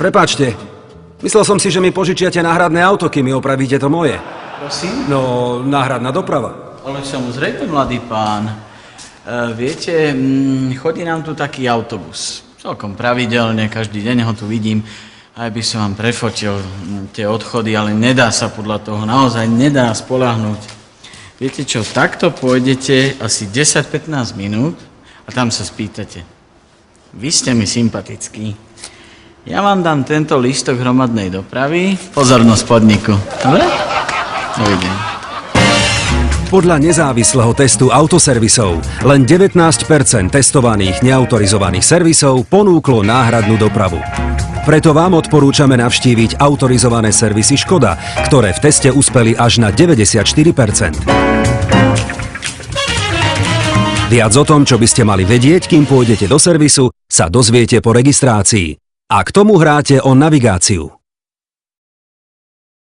Prepáčte, myslel som si, že mi požičiate náhradné auto, kým mi opravíte to moje. Prosím? No, náhradná doprava. Ale samozrejme, mladý pán. Viete, chodí nám tu taký autobus. Celkom pravidelne, každý deň ho tu vidím. Aj by som vám prefotil tie odchody, ale nedá sa podľa toho, naozaj nedá spoľahnúť. Viete čo, takto pôjdete asi 10-15 minút a tam sa spýtate. Vy ste mi sympatickí. Ja vám dám tento lístok hromadnej dopravy. Pozornosť podniku. Dobre? Dovidenia. Podľa nezávislého testu autoservisov len 19% testovaných neautorizovaných servisov ponúklo náhradnú dopravu. Preto vám odporúčame navštíviť autorizované servisy Škoda, ktoré v teste uspeli až na 94%. Viac o tom, čo by ste mali vedieť, kým pôjdete do servisu, sa dozviete po registrácii. A k tomu hráte o navigáciu.